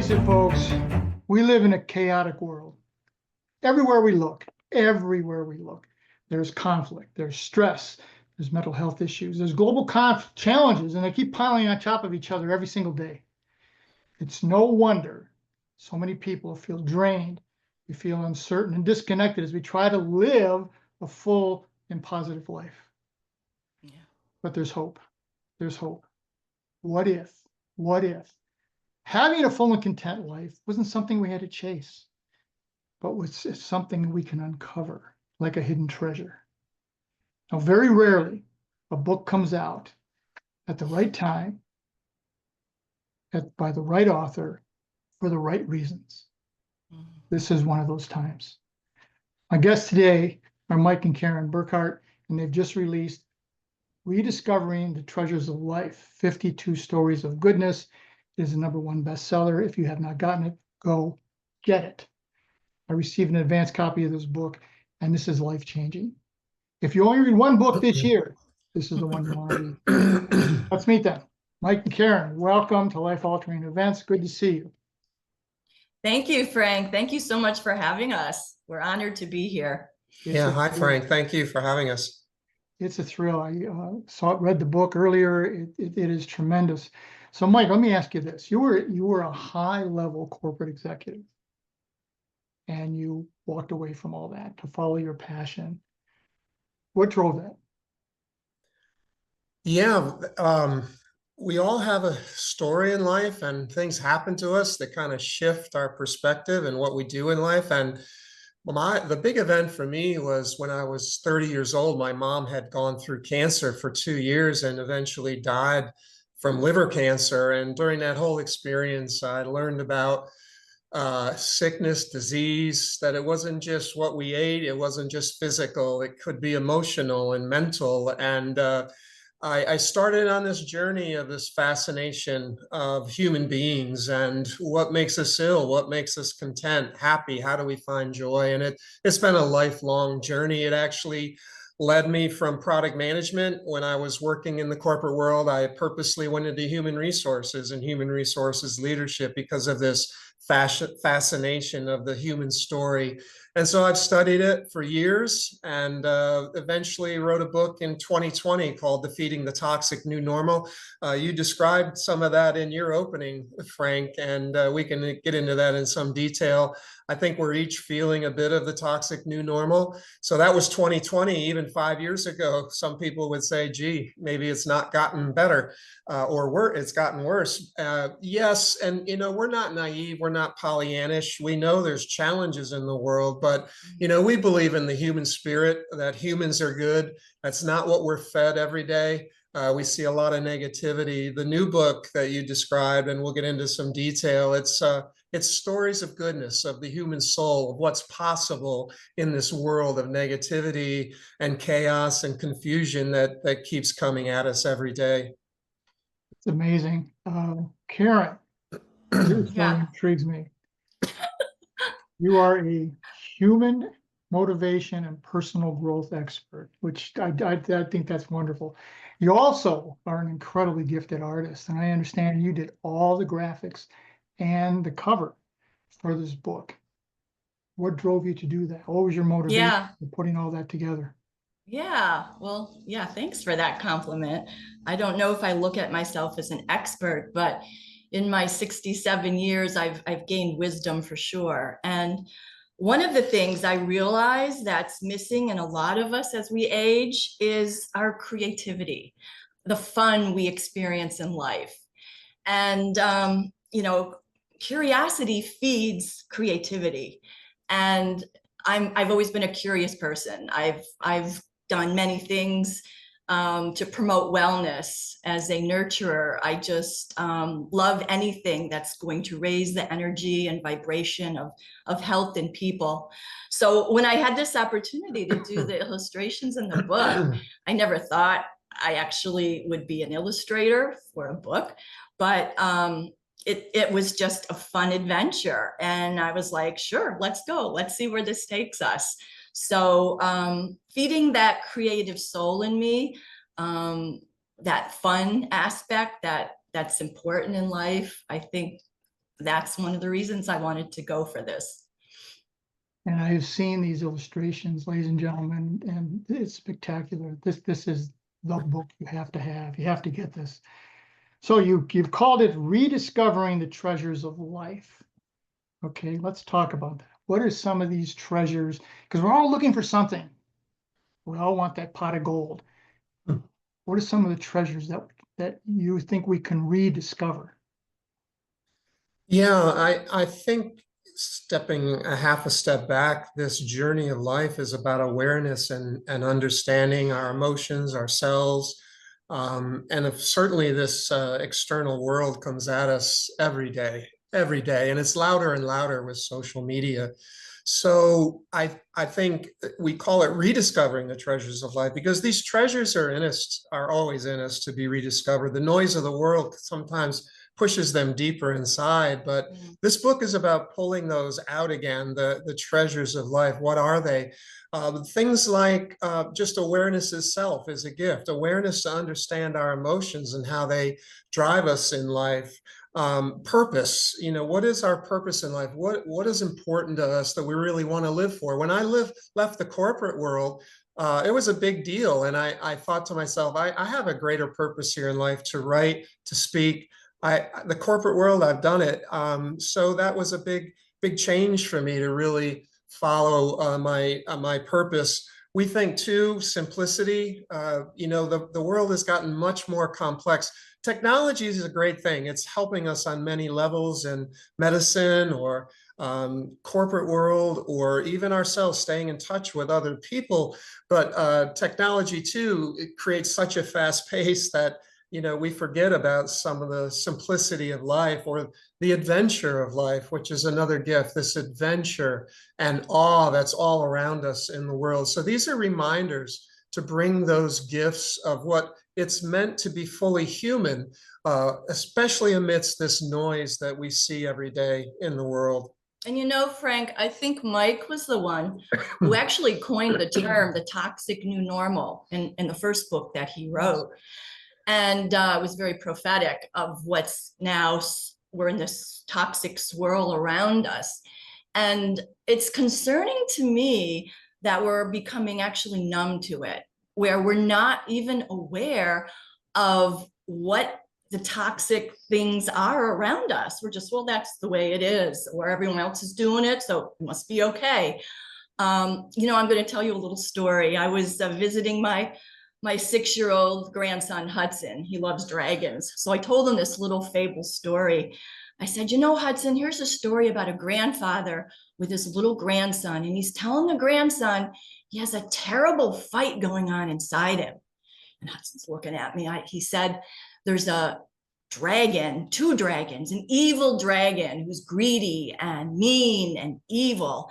face it, folks, we live in a chaotic world. Everywhere we look, there's conflict, there's stress, there's mental health issues, there's global challenges, and they keep piling on top of each other every single day. It's no wonder so many people feel drained, we feel uncertain and disconnected as we try to live a full and positive life. Yeah. But there's hope. There's hope. What if? What if? Having a full and content life wasn't something we had to chase, but was something we can uncover like a hidden treasure. Now, very rarely a book comes out at the right time, by the right author, for the right reasons. This is one of those times. My guests today are Mike and Karen Burkhard, and they've just released Rediscovering the Treasures of Life, 52 Stories of Goodness. It is the #1 bestseller. If you have not gotten it, go get it. I received an advance copy of this book, and this is life-changing. If you only read one book this year, this is the one you want to read. Let's meet them. Mike and Karen, welcome to Life Altering Events. Good to see you. Thank you, Frank. Thank you so much for having us. We're honored to be here. Hi, Frank. Thank you for having us. It's a thrill. I read the book earlier. It is tremendous. So, Mike, let me ask you this: you were a high-level corporate executive, and you walked away from all that to follow your passion. What drove that? We all have a story in life, and things happen to us that kind of shift our perspective and what we do in life. And the big event for me was when I was 30 years old. My mom had gone through cancer for 2 years and eventually died from liver cancer. And during that whole experience, I learned about sickness, disease, that it wasn't just what we ate, it wasn't just physical, it could be emotional and mental. And I started on this journey of this fascination of human beings and what makes us ill, what makes us content, happy, how do we find joy? And it's been a lifelong journey. It actually led me from product management. When I was working in the corporate world, I purposely went into human resources and human resources leadership because of this fascination of the human story. And so I've studied it for years, and eventually wrote a book in 2020 called Defeating the Toxic New Normal. You described some of that in your opening, Frank, and we can get into that in some detail. I think we're each feeling a bit of the toxic new normal. So that was 2020. Even 5 years ago, some people would say, gee, maybe it's not gotten better, or it's gotten worse. Yes, and we're not naive, we're not Pollyannish. We know there's challenges in the world, but we believe in the human spirit, that humans are good. That's not what we're fed every day. We see a lot of negativity. The new book that you described, and we'll get into some detail, it's stories of goodness, of the human soul, of what's possible in this world of negativity and chaos and confusion that keeps coming at us every day. It's amazing. Karen, this story intrigues me. You are a human motivation and personal growth expert, which I think that's wonderful. You also are an incredibly gifted artist, and I understand you did all the graphics and the cover for this book. What drove you to do that? What was your motivation for putting all that together? Well, thanks for that compliment. I don't know if I look at myself as an expert, but in my 67 years, I've gained wisdom for sure. And one of the things I realize that's missing in a lot of us as we age is our creativity, the fun we experience in life. And, curiosity feeds creativity. And I've always been a curious person. I've done many things to promote wellness as a nurturer. I just love anything that's going to raise the energy and vibration of health in people. So when I had this opportunity to do the illustrations in the book, I never thought I actually would be an illustrator for a book, but it was just a fun adventure. And I was like, sure, let's go. Let's see where this takes us. So feeding that creative soul in me, that fun aspect that's important in life, I think that's one of the reasons I wanted to go for this. And I've seen these illustrations, ladies and gentlemen, and it's spectacular. This is the book you have to have. You have to get this. So you've called it Rediscovering the Treasures of Life. Okay, let's talk about that. What are some of these treasures? Because we're all looking for something. We all want that pot of gold. What are some of the treasures that you think we can rediscover? Yeah, I think stepping a half a step back, this journey of life is about awareness and understanding our emotions, ourselves. And if certainly this external world comes at us every day, and it's louder and louder with social media. So I think we call it rediscovering the treasures of life because these treasures are in us, are always in us to be rediscovered. The noise of the world sometimes pushes them deeper inside, but this book is about pulling those out again, the treasures of life. What are they? Things like just awareness itself is a gift, awareness to understand our emotions and how they drive us in life. Purpose, what is our purpose in life? What is important to us that we really want to live for? When I left the corporate world, it was a big deal. And I thought to myself, I have a greater purpose here in life to write, to speak. The corporate world, I've done it. So that was a big change for me to really follow my purpose. We think too, simplicity, the world has gotten much more complex. Technology is a great thing. It's helping us on many levels in medicine or corporate world, or even ourselves staying in touch with other people. But technology too, it creates such a fast pace that we forget about some of the simplicity of life or the adventure of life, which is another gift, this adventure and awe that's all around us in the world. So these are reminders to bring those gifts of what it's meant to be fully human, especially amidst this noise that we see every day in the world. And Frank, I think Mike was the one who actually coined the term, the toxic new normal, in the first book that he wrote. And it was very prophetic of what's now, we're in this toxic swirl around us. And it's concerning to me that we're becoming actually numb to it, where we're not even aware of what the toxic things are around us. We're just, well, that's the way it is, or everyone else is doing it, so it must be okay. I'm going to tell you a little story. I was visiting my 6-year-old grandson, Hudson. He loves dragons. So I told him this little fable story. I said, Hudson, here's a story about a grandfather with his little grandson. And he's telling the grandson he has a terrible fight going on inside him. And Hudson's looking at me. He said, there's a dragon, 2 dragons, an evil dragon who's greedy and mean and evil.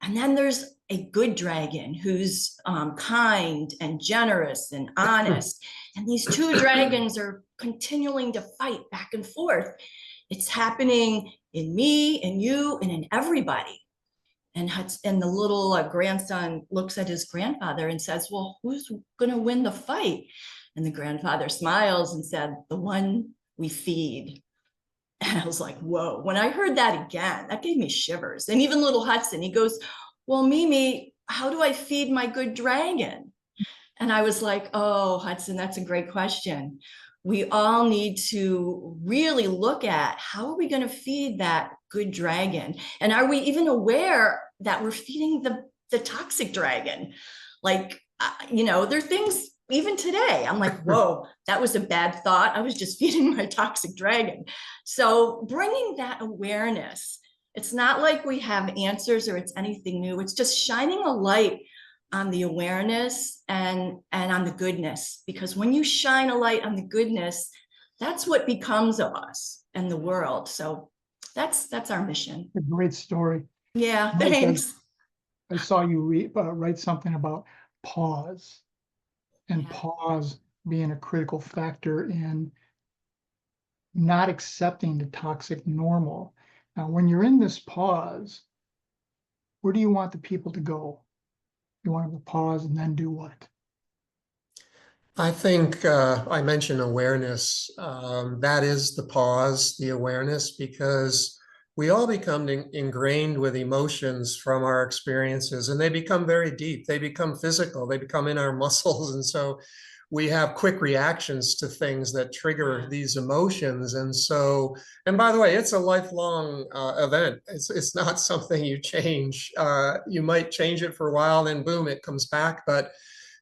And then there's a good dragon who's kind and generous and honest. And these 2 dragons are continuing to fight back and forth. It's happening in me, in you, and in everybody. And the little grandson looks at his grandfather and says, well, who's going to win the fight? And the grandfather smiles and said, the one we feed. And I was like, whoa. When I heard that again, that gave me shivers. And even little Hudson, he goes, well, Mimi, how do I feed my good dragon? And I was like, oh, Hudson, that's a great question. We all need to really look at how are we going to feed that good dragon? And are we even aware that we're feeding the toxic dragon? Like, there are things even today, I'm like, whoa, that was a bad thought. I was just feeding my toxic dragon. So bringing that awareness, it's not like we have answers or it's anything new. It's just shining a light on the awareness and on the goodness, because when you shine a light on the goodness, that's what becomes of us and the world. So that's our mission. A great story. Yeah, thanks. I saw you write something about pause, and Yeah. pause being a critical factor in not accepting the toxic normal. Now, when you're in this pause, where do you want the people to go? You want them to pause and then do what? I think I mentioned awareness. That is the pause, the awareness, because we all become ingrained with emotions from our experiences, and they become very deep. They become physical, they become in our muscles. And so we have quick reactions to things that trigger these emotions. And so, and by the way, it's a lifelong event. It's not something you change. You might change it for a while, then boom, it comes back. But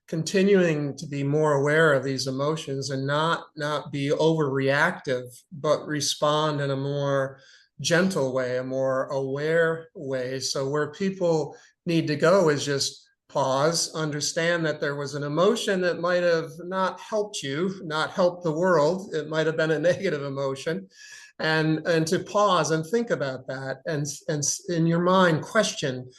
continuing to be more aware of these emotions and not be overreactive, but respond in a more gentle way, a more aware way. So where people need to go is just pause, understand that there was an emotion that might have not helped you, not helped the world. It might have been a negative emotion. And to pause and think about that, and in your mind question,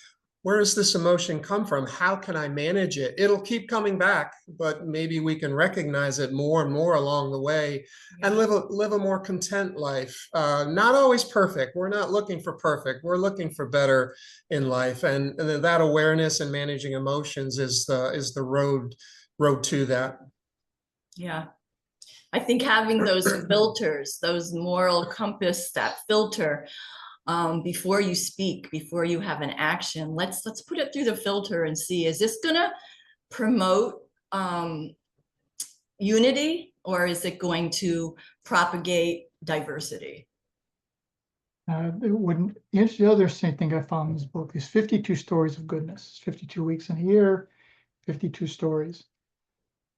where does this emotion come from? How can I manage it? It'll keep coming back, but maybe we can recognize it more and more along the way and live a more content life. Not always perfect. We're not looking for perfect. We're looking for better in life. And that awareness and managing emotions is the road to that. Yeah. I think having those filters, those moral compass, that filter, before you speak, before you have an action, let's put it through the filter and see, is this gonna promote unity, or is it going to propagate diversity? It wouldn't. The other same thing I found in this book is 52 stories of goodness, 52 weeks in a year, 52 stories.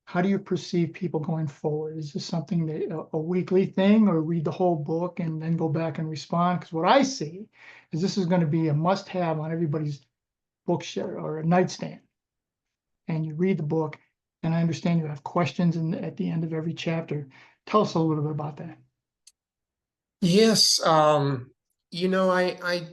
How do you perceive people going forward? Is this something that a weekly thing, or read the whole book and then go back and respond? Because what I see is this is going to be a must-have on everybody's bookshelf or a nightstand. And you read the book, and I understand you have questions at the end of every chapter. Tell us a little bit about that. Yes. I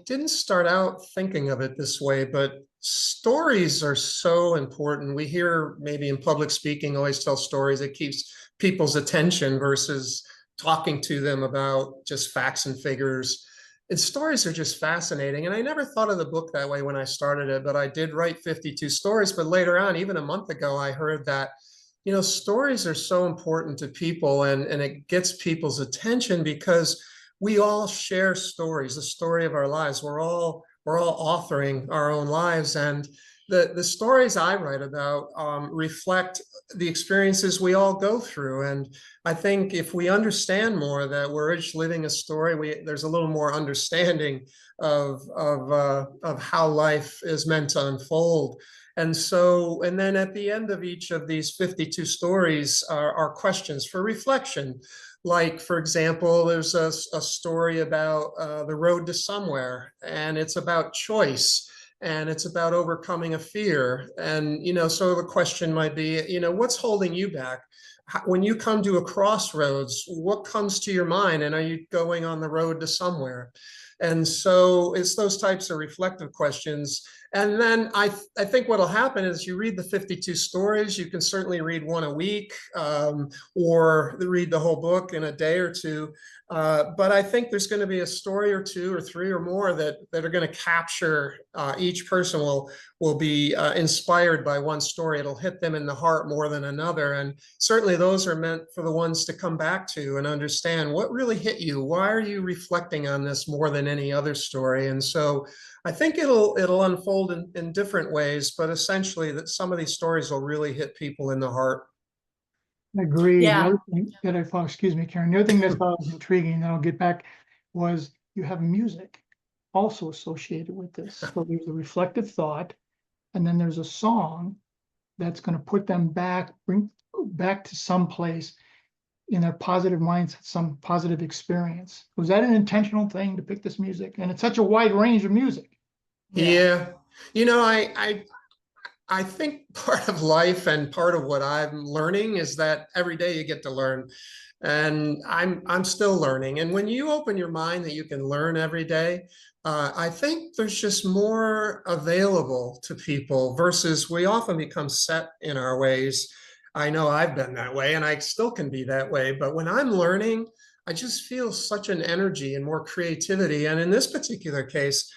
didn't start out thinking of it this way, but stories are so important. We hear maybe in public speaking, always tell stories. It keeps people's attention versus talking to them about just facts and figures. And stories are just fascinating. And I never thought of the book that way when I started it, but I did write 52 stories. But later on, even a month ago, I heard that, stories are so important to people, and it gets people's attention because we all share stories, the story of our lives. We're all authoring our own lives, and the stories I write about reflect the experiences we all go through. And I think if we understand more that we're each living a story, there's a little more understanding of how life is meant to unfold. And then at the end of each of these 52 stories are questions for reflection. Like, for example, there's a story about the road to somewhere, and it's about choice, and it's about overcoming a fear. And, so the question might be, what's holding you back? When you come to a crossroads, what comes to your mind? And are you going on the road to somewhere? And so it's those types of reflective questions. And then I think what'll happen is you read the 52 stories. You can certainly read one a week, or read the whole book in a day or two. But I think there's going to be a story or two or three or more that are going to capture, each person will be inspired by one story. It'll hit them in the heart more than another. And certainly those are meant for the ones to come back to and understand what really hit you. Why are you reflecting on this more than any other story? And so I think it'll unfold in different ways, but essentially that some of these stories will really hit people in the heart. Agreed. The Yeah. other thing that I found, excuse me, Karen, the other thing that I thought was intriguing, and I'll get back, was you have music also associated with this. So there's a reflective thought, and then there's a song that's going to put them bring back to some place in their positive mindset, some positive experience. Was that an intentional thing to pick this music? And it's such a wide range of music. Yeah. I think part of life and part of what I'm learning is that every day you get to learn, and I'm still learning. And when you open your mind that you can learn every day, I think there's just more available to people versus we often become set in our ways. I know I've been that way, and I still can be that way. But when I'm learning, I just feel such an energy and more creativity. And in this particular case,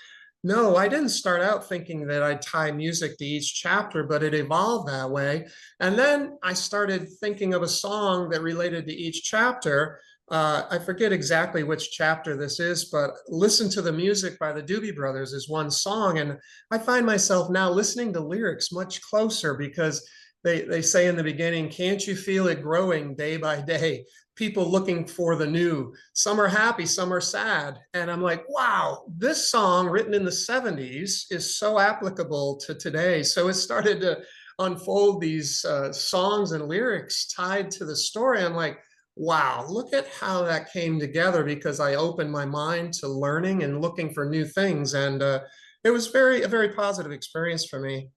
no, I didn't start out thinking that I'd tie music to each chapter, but it evolved that way. And then I started thinking of a song that related to each chapter. I forget exactly which chapter this is, but Listen to the Music by the Doobie Brothers is one song. And I find myself now listening to lyrics much closer because they say in the beginning, can't you feel it growing day by day? People looking for the new. Some are happy, some are sad. And I'm like, wow, this song written in the 70s is so applicable to today. So it started to unfold these songs and lyrics tied to the story. I'm like, wow, look at how that came together because I opened my mind to learning and looking for new things. And it was a very positive experience for me.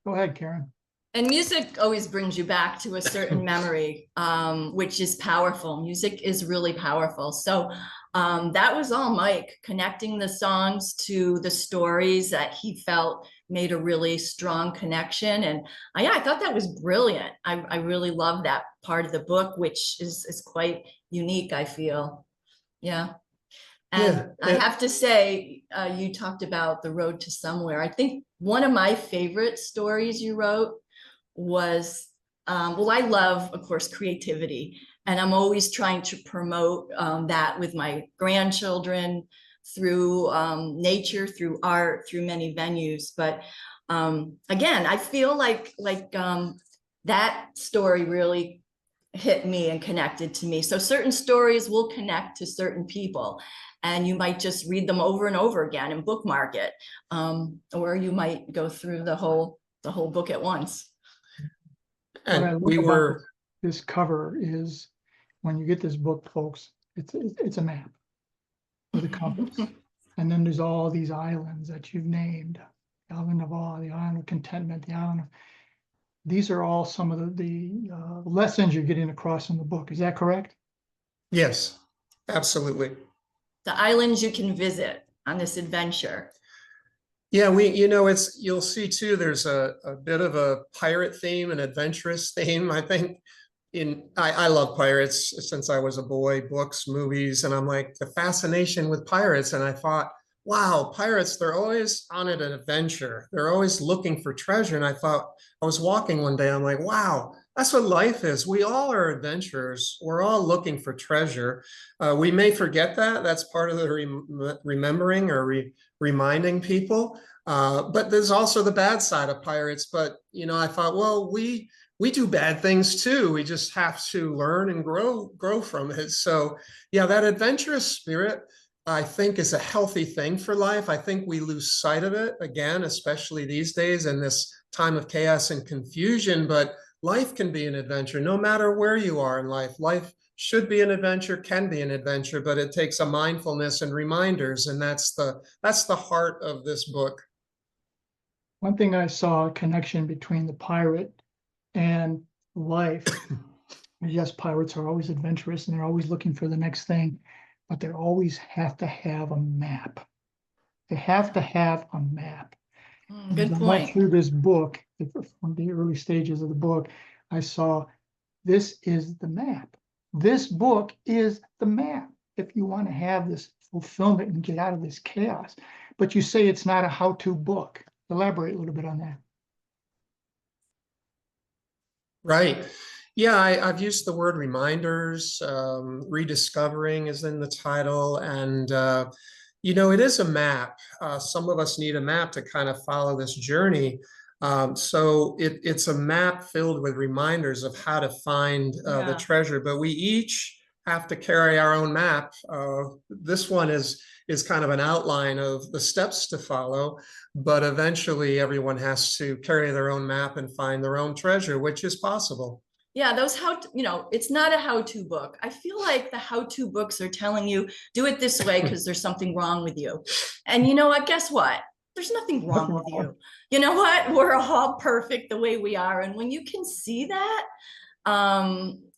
Go ahead, Karen. And music always brings you back to a certain memory, which is powerful. Music is really powerful. So that was all Mike, connecting the songs to the stories that he felt made a really strong connection. And yeah, I thought that was brilliant. I really love that part of the book, which is quite unique, I feel. Yeah. And I have to say, you talked about the road to somewhere. I think one of my favorite stories you wrote was, well, I love, of course, creativity, and I'm always trying to promote that with my grandchildren through nature, through art, through many venues. But again, I feel like that story really hit me and connected to me. So certain stories will connect to certain people, and you might just read them over and over again and bookmark it, or you might go through the whole book at once. And we were, this cover is, when you get this book, folks, it's a map with a compass. And then there's all these islands that you've named: the island of awe, the island of contentment, the island of, these are all some of the lessons you're getting across in the book. Is that correct? yes, absolutely. The islands you can visit on this adventure. Yeah, you'll see too, there's a bit of a pirate theme, an adventurous theme. I think I love pirates since I was a boy, books, movies, and I'm like, the fascination with pirates. And I thought, wow, pirates, they're always on an adventure. They're always looking for treasure. And I thought, I was walking one day, I'm like, wow, that's what life is. We all are adventurers. We're all looking for treasure. We may forget that. That's part of the remembering or reminding people. But there's also the bad side of pirates. But, I thought, well, we do bad things too. We just have to learn and grow from it. So yeah, that adventurous spirit, I think, is a healthy thing for life. I think we lose sight of it again, especially these days in this time of chaos and confusion. But life can be an adventure no matter where you are in life. Life should be an adventure, can be an adventure, but it takes a mindfulness and reminders. And that's the heart of this book. One thing I saw, a connection between the pirate and life. Yes, pirates are always adventurous and they're always looking for the next thing, but they always have to have a map. They have to have a map. Good As I point. went through this book, from the early stages of the book, I saw this is the map. This book is the map if you want to have this fulfillment and get out of this chaos. But you say it's not a how-to book. Elaborate a little bit on that. Right. Yeah, I've used the word reminders. Rediscovering is in the title. And, it is a map. Some of us need a map to kind of follow this journey. So it's a map filled with reminders of how to find the treasure, but we each have to carry our own map. This one is kind of an outline of the steps to follow, but eventually everyone has to carry their own map and find their own treasure, which is possible. Yeah, those it's not a how-to book. I feel like the how-to books are telling you, do it this way because there's something wrong with you. And you know what? Guess what? There's nothing wrong with you. You know what? We're all perfect the way we are. And when you can see that,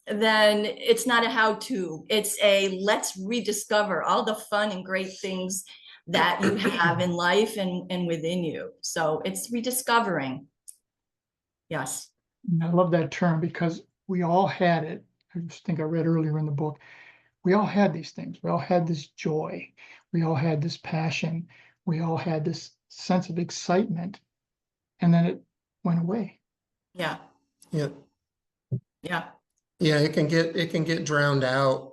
then it's not a how-to. It's a let's rediscover all the fun and great things that you have in life and within you. So it's rediscovering. Yes. I love that term because we all had it. I just think I read earlier in the book. We all had these things. We all had this joy. We all had this passion. We all had this sense of excitement. And then it went away. Yeah. Yeah. Yeah. Yeah, it can get drowned out.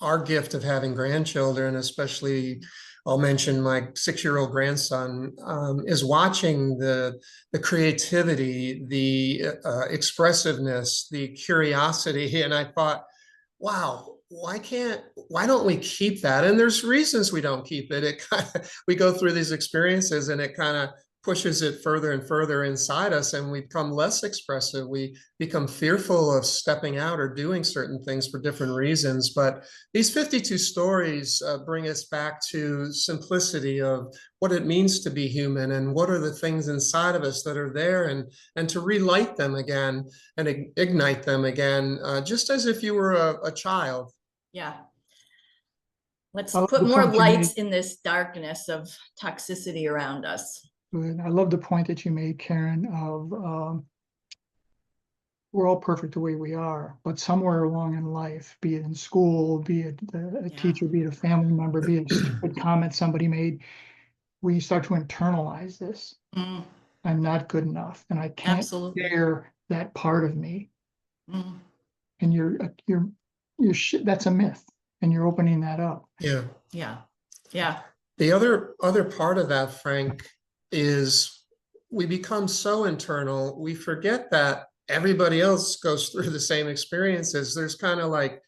Our gift of having grandchildren, especially I'll mention my 6-year-old grandson, is watching the creativity, the expressiveness, the curiosity. And I thought, wow, why don't we keep that? And there's reasons we don't keep it. It kind of, we go through these experiences and it kind of pushes it further and further inside us, and we become less expressive. We become fearful of stepping out or doing certain things for different reasons. But these 52 stories bring us back to simplicity of what it means to be human and what are the things inside of us that are there, and to relight them again and ignite them again, just as if you were a child. Yeah. Let's I love put the more point you lights made. in this darkness of toxicity around us. And I love the point that you made, Karen, of we're all perfect the way we are, but somewhere along in life, be it in school, be it a teacher, be it a family member, be it a stupid comment somebody made, we start to internalize this. Mm, I'm not good enough, and I can't absolutely. share that part of me. Mm, And that's a myth, and you're opening that up. Yeah. yeah. Yeah. The other part of that, Frank, is we become so internal, we forget that everybody else goes through the same experiences. There's kind of like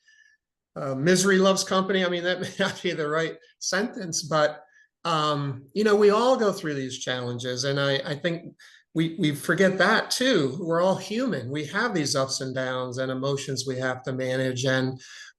misery loves company. I mean, that may not be the right sentence, but we all go through these challenges, and I think we forget that too. We're all human. We have these ups and downs and emotions we have to manage,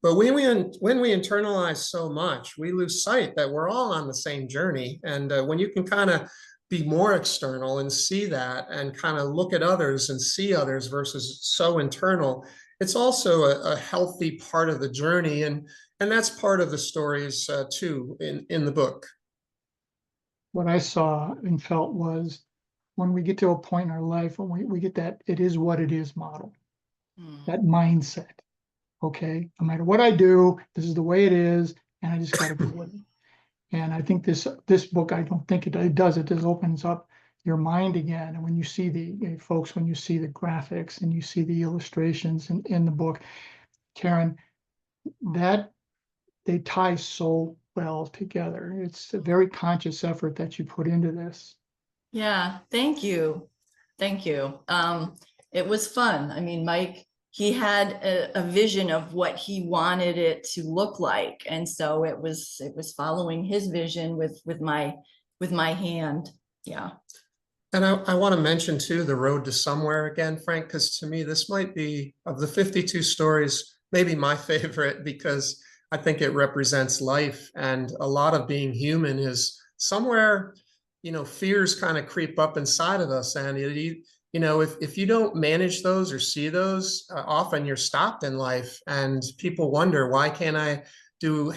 but when we internalize so much, we lose sight that we're all on the same journey. And when you can kind of be more external and see that, and kind of look at others and see others versus so internal, it's also a healthy part of the journey, and that's part of the stories too in the book. What I saw and felt was when we get to a point in our life when we get that it is what it is model, that mindset. Okay, no matter what I do, this is the way it is, and I just got to go with it. And I think this book, I don't think it does. It just opens up your mind again. And when you see folks, when you see the graphics and you see the illustrations in the book, Karen, that they tie so well together. It's a very conscious effort that you put into this. Yeah. Thank you. Thank you. It was fun. I mean, Mike, he had a vision of what he wanted it to look like. And so it was following his vision with my hand. Yeah. And I want to mention too, the road to somewhere again, Frank, because to me, this might be, of the 52 stories, maybe my favorite, because I think it represents life, and a lot of being human is somewhere, fears kind of creep up inside of us. And if you don't manage those or see those, often you're stopped in life, and people wonder, why can't I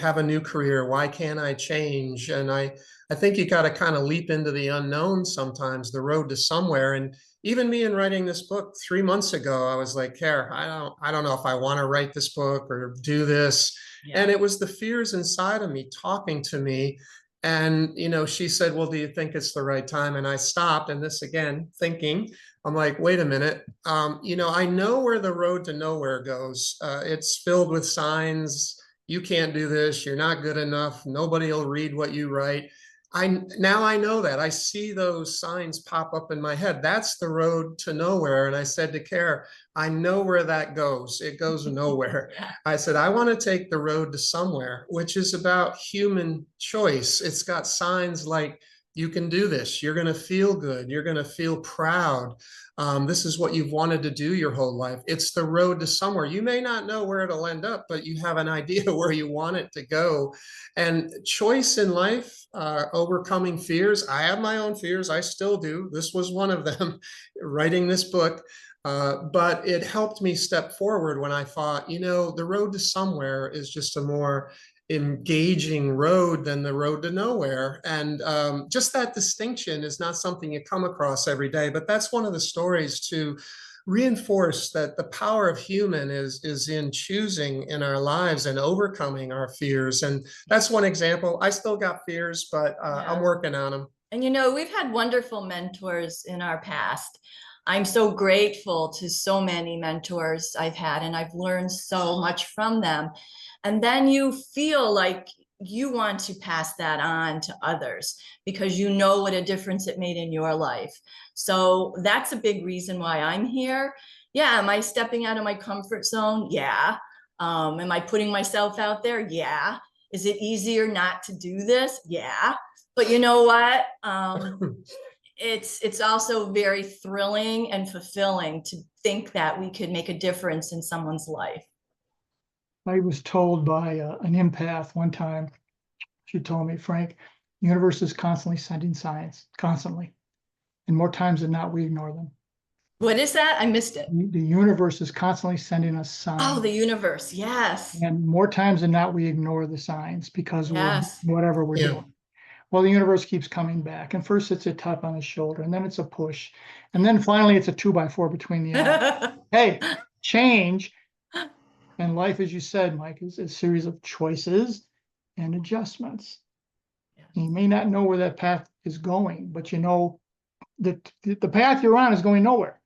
have a new career? Why can't I change? And I think you got to kind of leap into the unknown sometimes, the road to somewhere. And even me in writing this book 3 months ago, I was like, Care, I don't know if I want to write this book or do this. Yeah. And it was the fears inside of me talking to me. And, she said, well, do you think it's the right time? And I stopped. And this again, thinking, I'm like, wait a minute. I know where the road to nowhere goes. It's filled with signs. You can't do this. You're not good enough. Nobody will read what you write. Now I know that. I see those signs pop up in my head. That's the road to nowhere. And I said to Care, I know where that goes. It goes nowhere. Yeah. I said, I want to take the road to somewhere, which is about human choice. It's got signs like, you can do this. You're going to feel good. You're going to feel proud. This is what you've wanted to do your whole life. It's the road to somewhere. You may not know where it'll end up, but you have an idea where you want it to go. And choice in life, overcoming fears. I have my own fears. I still do. This was one of them, writing this book. But it helped me step forward when I thought, the road to somewhere is just a more engaging road than the road to nowhere. And just that distinction is not something you come across every day, but that's one of the stories to reinforce that the power of human is in choosing in our lives and overcoming our fears. And that's one example. I still got fears, but I'm working on them. And we've had wonderful mentors in our past. I'm so grateful to so many mentors I've had, and I've learned so much from them. And then you feel like you want to pass that on to others because you know what a difference it made in your life. So that's a big reason why I'm here. Yeah, am I stepping out of my comfort zone? Yeah. Am I putting myself out there? Yeah. Is it easier not to do this? Yeah. But you know what? It's also very thrilling and fulfilling to think that we could make a difference in someone's life. I was told by an empath one time, she told me, Frank, the universe is constantly sending signs, constantly. And more times than not, we ignore them. What is that? I missed it. The universe is constantly sending us signs. Oh, the universe. Yes. And more times than not, we ignore the signs because Yes. we're whatever we're Yeah. doing. Well, the universe keeps coming back. And first it's a tap on the shoulder, and then it's a push. And then finally it's a 2x4 between the eyes. Hey, change. And life, as you said, Mike, is a series of choices and adjustments. Yeah. You may not know where that path is going, but you know that the path you're on is going nowhere.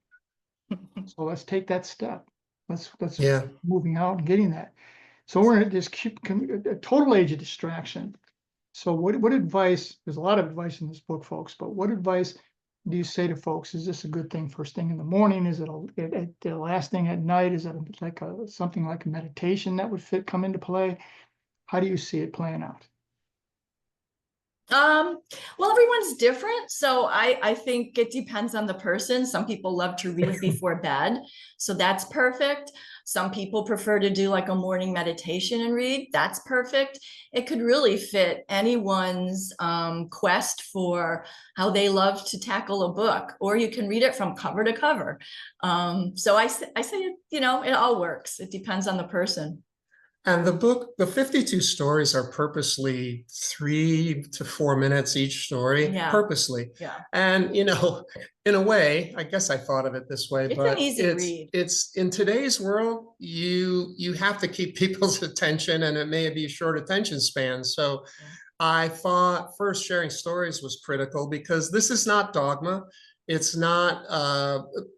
So let's take that step. Let's Yeah. moving out and getting that. So we're in this a total age of distraction. So what advice, there's a lot of advice in this book, folks, but what advice do you say to folks? Is this a good thing first thing in the morning? Is it the last thing at night? Is it like something like a meditation that would come into play? How do you see it playing out? Well, everyone's different. So I think it depends on the person. Some people love to read before bed. So that's perfect. Some people prefer to do like a morning meditation and read. That's perfect. It could really fit anyone's quest for how they love to tackle a book, or you can read it from cover to cover. So I say, you know, it all works. It depends on the person. And the book, the 52 stories are purposely 3 to 4 minutes each story, Yeah. purposely. Yeah. And, you know, in a way, I guess I thought of it this way, It's but an easy read. it's in today's world, you have to keep people's attention, and it may be short attention spans. So Yeah. I thought first sharing stories was critical because this is not dogma. It's not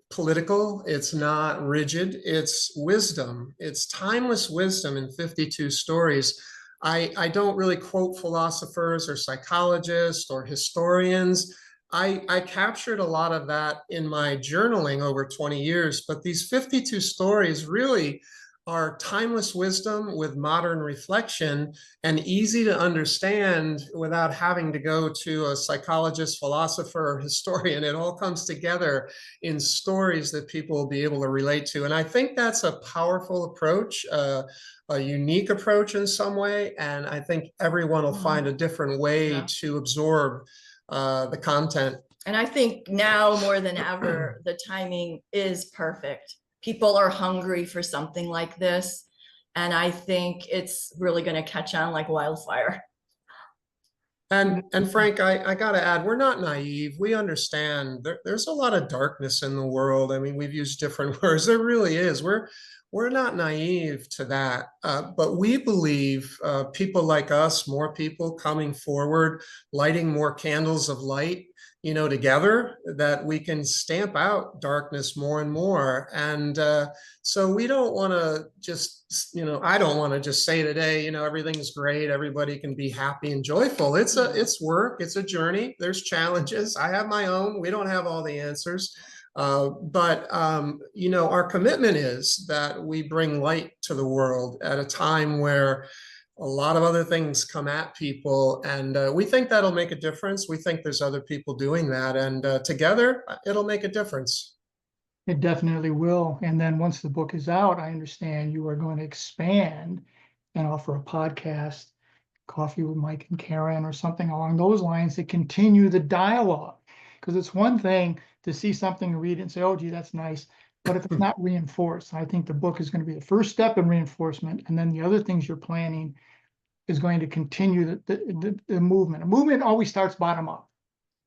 political. It's not rigid. It's wisdom. It's timeless wisdom in 52 stories. I don't really quote philosophers or psychologists or historians. I captured a lot of that in my journaling over 20 years, but these 52 stories really are timeless wisdom with modern reflection and easy to understand without having to go to a psychologist, philosopher, or historian. It all comes together in stories that people will be able to relate to. And I think that's a powerful approach, a unique approach in some way. And I think everyone will find a different way to absorb the content. And I think now more than ever, the timing is perfect. People are hungry for something like this. And I think it's really going to catch on like wildfire. And Frank, I got to add, we're not naive. We understand there's a lot of darkness in the world. I mean, we've used different words. There really is. We're not naive to that. But we believe people like us, more people coming forward, lighting more candles of light, you know, together, that we can stamp out darkness more and more. And so we don't want to just, you know, I don't want to just say today, you know, everything's great, everybody can be happy and joyful. It's work, it's a journey. There's challenges. I have my own. We don't have all the answers. But you know, our commitment is that we bring light to the world at a time where a lot of other things come at people, and we think that'll make a difference. We think there's other people doing that, and together it'll make a difference. It definitely will. And then once the book is out, I understand you are going to expand and offer a podcast, Coffee with Mike and Karen, or something along those lines to continue the dialogue. Because it's one thing to see something, read it and say, oh, gee, that's nice. But if it's not reinforced, I think the book is going to be the first step in reinforcement. And then the other things you're planning is going to continue the movement. A movement always starts bottom up.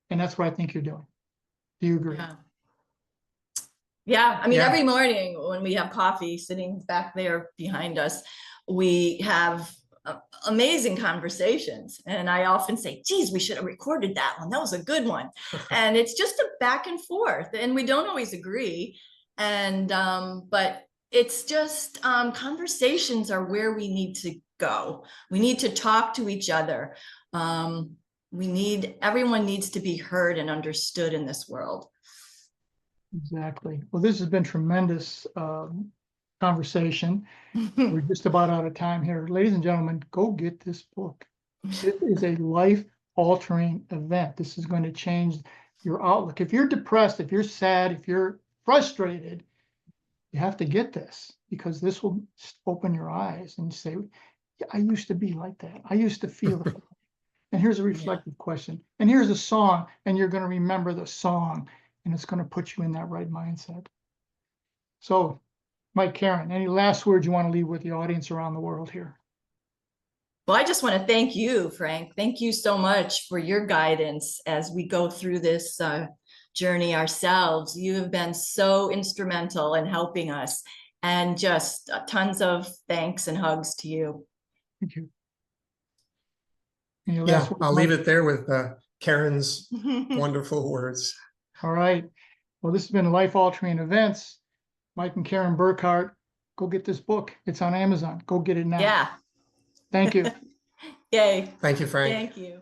And that's what I think you're doing. Do you agree? Yeah. I mean, Yeah. every morning when we have coffee sitting back there behind us, we have amazing conversations. And I often say, geez, we should have recorded that one. That was a good one. And it's just a back and forth, and we don't always agree. And, but it's just, conversations are where we need to go. We need to talk to each other. Everyone needs to be heard and understood in this world. Exactly. Well, this has been tremendous conversation. We're just about out of time here. Ladies and gentlemen, go get this book. It is a life-altering event. This is going to change your outlook. If you're depressed, if you're sad, if you're frustrated, you have to get this, because this will open your eyes and say, yeah, I used to be like that. I used to feel it. And here's a reflective question. And here's a song, and you're going to remember the song, and it's going to put you in that right mindset. So, Mike, Karen, any last words you want to leave with the audience around the world here? Well, I just want to thank you, Frank. Thank you so much for your guidance as we go through this journey ourselves. You have been so instrumental in helping us, and just tons of thanks and hugs to you. Thank you. Yeah, I'll leave it there with Karen's wonderful words. All right. Well, this has been Life Altering Events. Mike and Karen Burkhard, go get this book. It's on Amazon. Go get it now. Yeah. Thank you. Yay. Thank you, Frank. Thank you.